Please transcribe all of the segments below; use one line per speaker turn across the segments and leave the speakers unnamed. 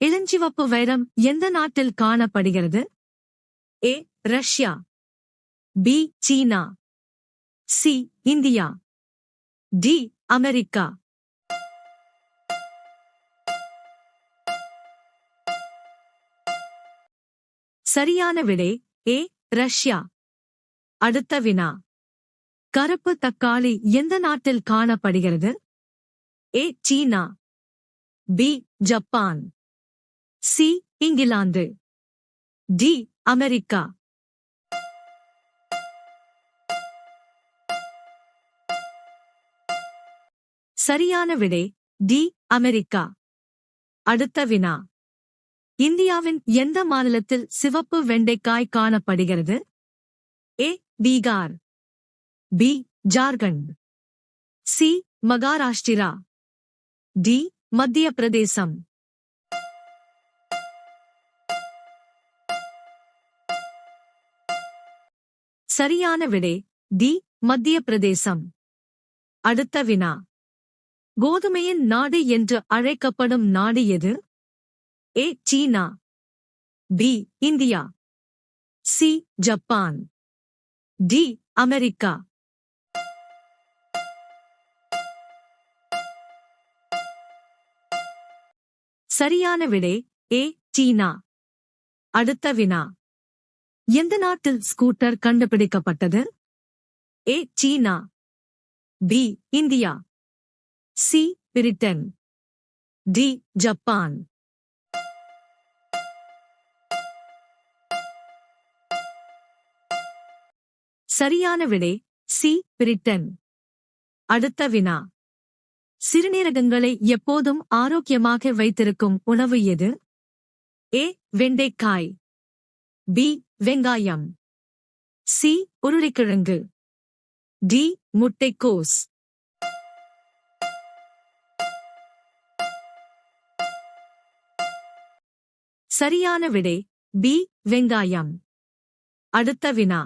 இளஞ்சிவப்பு வைரம் எந்த நாட்டில் காணப்படுகிறது? ஏ. ரஷ்யா. பி. சீனா. சி. இந்தியா. டி. அமெரிக்கா. சரியான விடை ஏ. ரஷ்யா. அடுத்த வினா. கருப்பு தக்காளி எந்த நாட்டில் காணப்படுகிறது? A. China. B. Japan. C. England. D. America. சரியான விடை டி. அமெரிக்கா. அடுத்த வினா. இந்தியாவின் எந்த மாநிலத்தில் சிவப்பு வெண்டைக்காய் காணப்படுகிறது? A. Bihar. B. Jharkhand. C. Maharashtra. D. Madhya Pradesh. சரியான விடை டி. மத்திய பிரதேசம். அடுத்த வினா. கோதுமையின் நாடு என்று அழைக்கப்படும் நாடு எது? A. China. B. India. C. Japan. D. America. சரியான விடை ஏ. சீனா. அடுத்த வினா. எந்த நாட்டில் ஸ்கூட்டர் கண்டுபிடிக்கப்பட்டது? A. China. B. India. C. Britain. D. Japan. சரியான விடை சி. பிரிட்டன். அடுத்த வினா. சிறுநீரகங்களை எப்போதும் ஆரோக்கியமாக வைத்திருக்கும் உணவு எது? ஏ. வெண்டைக்காய். பி. வெங்காயம். சி. உருளைக்கிழங்கு. டி. முட்டைக்கோஸ். சரியான விடை பி. வெங்காயம். அடுத்த வினா.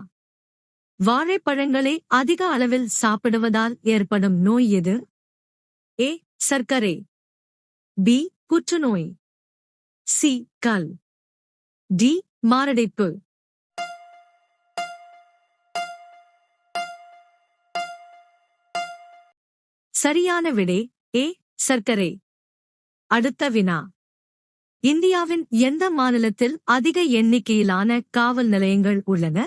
வாழைப்பழங்களை அதிக அளவில் சாப்பிடுவதால் ஏற்படும் நோய் எது? ஏ. சர்க்கரை. பி. புற்றுநோய். சி. கல். டி. மாரடைப்பு. சரியான விடை ஏ. சர்க்கரை. அடுத்த வினா. இந்தியாவின் எந்த மாநிலத்தில் அதிக எண்ணிக்கையிலான காவல் நிலையங்கள் உள்ளன?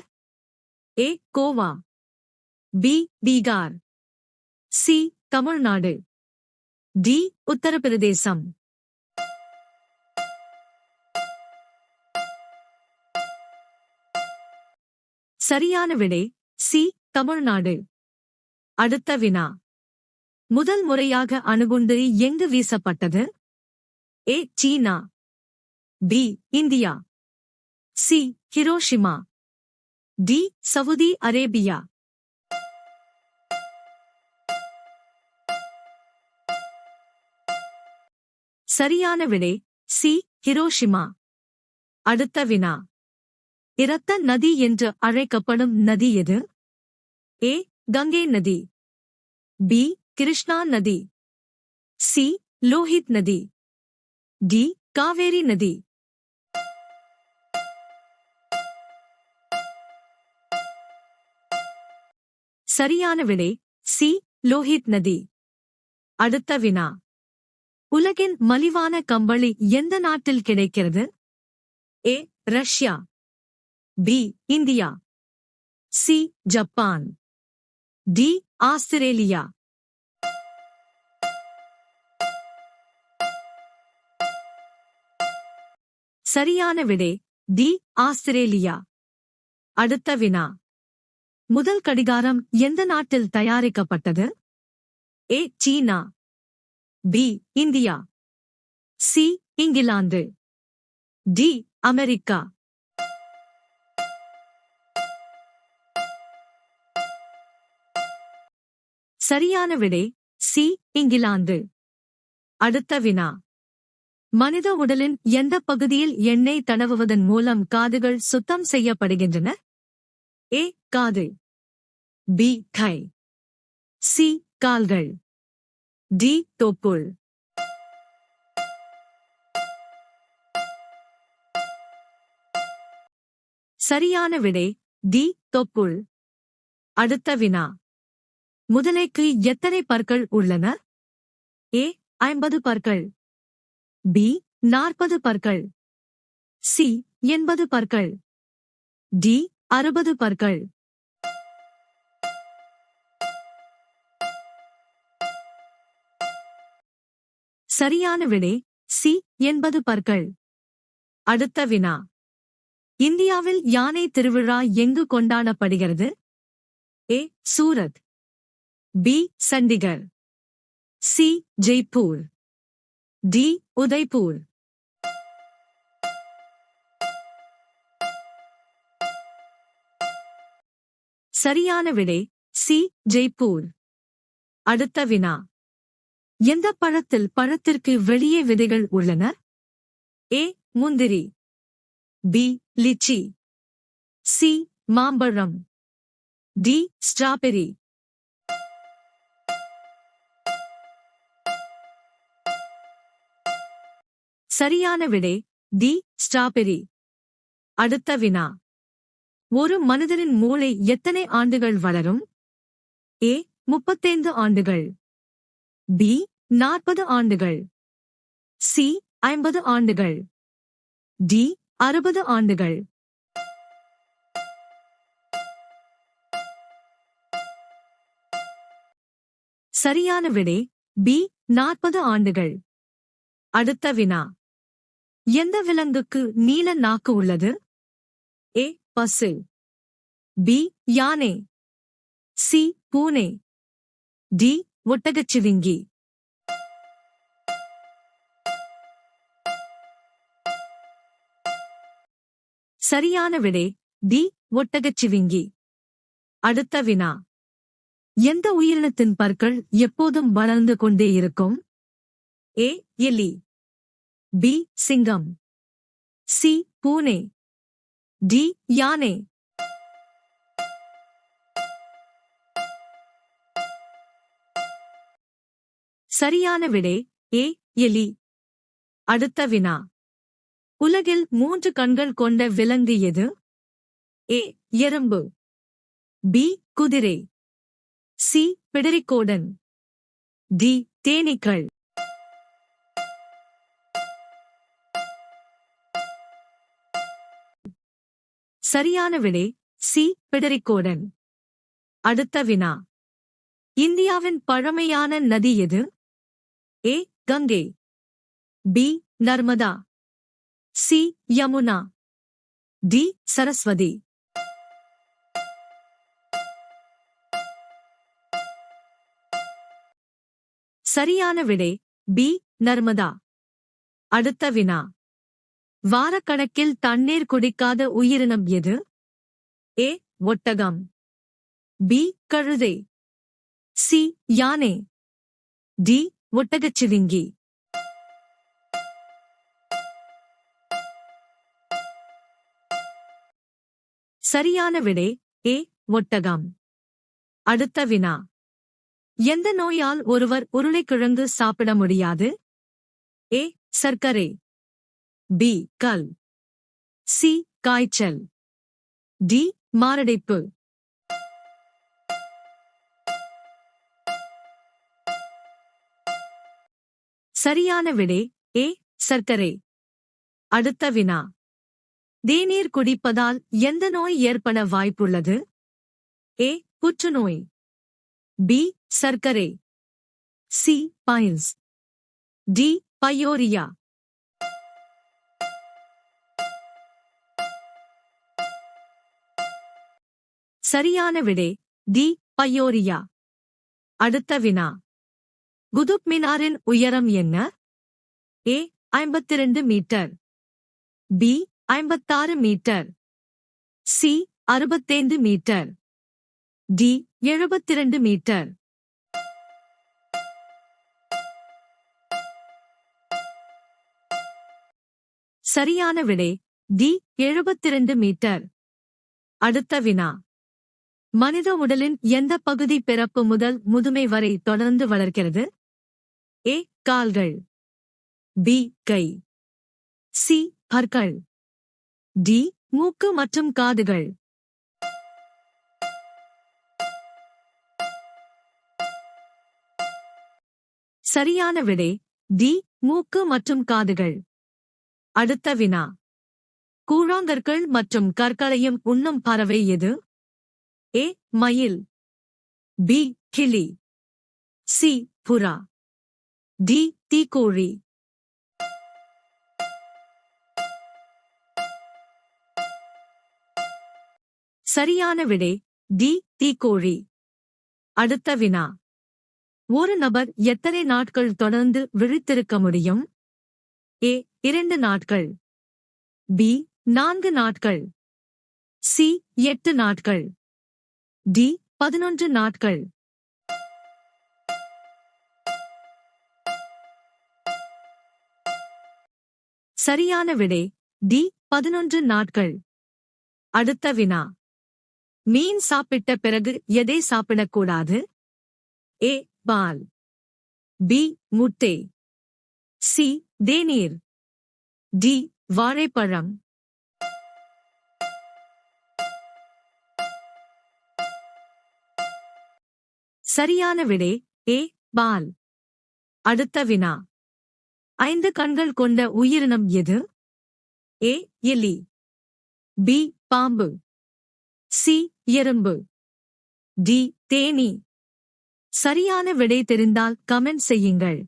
A. Goa. B. Bihar. C. Tamil Nadu. D. Uttar Pradesh. சரியான விடை சி. தமிழ்நாடு. அடுத்த வினா. முதல் முறையாக அணுகுண்டு எங்கு வீசப்பட்டது? A. China. B. India. C. Hiroshima. D. Saudi Arabia. சரியான விடை சி. ஹிரோஷிமா. அடுத்த வினா. இரத்த நதி என்று அழைக்கப்படும் நதி எது? ஏ. கங்கை நதி. பி. கிருஷ்ணா நதி. சி. லோஹித் நதி. டி. காவேரி நதி. சரியான விடை சி. லோஹித் நதி. அடுத்த வினா. உலகின் மலிவான கம்பளி எந்த நாட்டில் கிடைக்கிறது? A. Russia. B. India. C. Japan. D. Australia. சரியான விடை டி. ஆஸ்திரேலியா. அடுத்த வினா. முதல் கடிகாரம் எந்த நாட்டில் தயாரிக்கப்பட்டது? A. China. B. India. C. England. D. America. சரியான விடை சி. இங்கிலாந்து. அடுத்த வினா. மனித உடலின் எந்த பகுதியில் எண்ணெய் தடவுவதன் மூலம் காதுகள் சுத்தம் செய்யப்படுகின்றன? ஏ. காது. பி. கை. சி. கால்கள். டி. தோப்புள். சரியான விடை டி தொப்புள். அடுத்த வினா. முதலைக்கு எத்தனை பற்கள் உள்ளன? ஏ 50 பற்கள், பி 40 பற்கள், சி 80 பற்கள், டி 60 பற்கள். சரியான விடை சி 80 பற்கள். அடுத்த வினா. இந்தியாவில் யானை திருவிழா எங்கு கொண்டாடப்படுகிறது? A Surat, B Chandigarh, C Jaipur, D Udaipur. சரியான விடை சி ஜெய்ப்பூர். அடுத்த வினா. எந்த பழத்தில் பழத்திற்கு வெளியே விதைகள் உள்ளன? ஏ முந்திரி, பி லிச்சி, சி மாம்பழம், டி ஸ்ட்ராபெரி. சரியான விடை டி ஸ்ட்ராபெரி. அடுத்த வினா. ஒரு மனிதனின் மூளை எத்தனை ஆண்டுகள் வளரும்? ஏ 35 ஆண்டுகள், பி 40 ஆண்டுகள், சி 50 ஆண்டுகள், டி 60 ஆண்டுகள். சரியான விடை பி 40 ஆண்டுகள். அடுத்த வினா. எந்த விலங்குக்கு நீல நாக்கு உள்ளது? ஏ பசு, பி யானை, சி பூனை, டி ஒட்டகச்சிவிங்கி. சரியான விடை டி ஒட்டகச்சிவிங்கி. அடுத்த வினா. எந்த உயிரினத்தின் பற்கள் எப்போதும் வளர்ந்து கொண்டே இருக்கும்? ஏ எலி, பி சிங்கம், சி பூனை, டி யானை. சரியான விடை ஏ எலி. அடுத்த வினா. உலகில் 3 கண்கள் கொண்ட விலங்கு எது? ஏ எறும்பு, பி குதிரை, சி பிடரிக்கோடன், டி தேனீக்கள். சரியான விடை சி பிடரிக்கோடன். அடுத்த வினா. இந்தியாவின் பழமையான நதி எது? A Ganga, B Narmada, C Yamuna, D Saraswati. சரியான விடை பி நர்மதா. அடுத்த வினா. வாரக்கணக்கில் தண்ணீர் குடிக்காத உயிரினம் எது? ஏ ஒட்டகம், பி கழுதை, சி யானை, டி ஒட்டகச்சிவிங்கி. சரியான விடை ஏ ஒட்டகம். அடுத்த வினா. எந்த நோயால் ஒருவர் உருளைக்கிழங்கு சாப்பிட முடியாது? ஏ சர்க்கரை, பி கல், சி காய்ச்சல், டி மாரடைப்பு. சரியான விடை ஏ சர்க்கரை. அடுத்த வினா. தேநீர் குடிப்பதால் எந்த நோய் ஏற்பட வாய்ப்புள்ளது? ஏ புற்றுநோய், பி சர்க்கரை, சி பைல்ஸ், டி பயோரியா. சரியான விடை டி பயோரியா. அடுத்த வினா. குதுப் மினாரின் உயரம் என்ன? A 52 metre, B 56 metre, C 65 metre, D 72 metre. சரியான விடை டி 72 மீட்டர். அடுத்த வினா. மனித உடலின் எந்த பகுதி பிறப்பு முதல் முதுமை வரை தொடர்ந்து வளர்க்கிறது? ஏ கால்கள், பி கை, சி பற்கள், டி மூக்கு மற்றும் காதுகள். சரியான விடை டி. மூக்கு மற்றும் காதுகள். அடுத்த வினா. கூழாங்கற்கள் மற்றும் கற்களையும் உண்ணும் பறவை எது? ஏ. மயில். பி. கிளி. சி. புறா. டி. தீக்கோழி. சரியான விடை டி. தீக்கோழி. அடுத்த வினா. ஒரு நபர் எத்தனை நாட்கள் தொடர்ந்து விழித்திருக்க முடியும்? ஏ. 2 நாட்கள். பி. 4 நாட்கள். சி. 8 நாட்கள். டி. 11 நாட்கள். சரியான விடை டி. 11 நாட்கள். அடுத்த வினா. மீன் சாப்பிட்ட பிறகு எதை சாப்பிடக்கூடாது? ஏ. பால். பி. முட்டை. சி. தேநீர். டி. வாழைப்பழம். சரியான விடை ஏ. பால். அடுத்த வினா. 5 கண்கள் கொண்ட உயிரினம் எது? ஏ. எலி. பி. பாம்பு. சி. எறும்பு. டி. தேனீ. சரியான விடை தெரிந்தால் கமெண்ட் செய்யுங்கள்.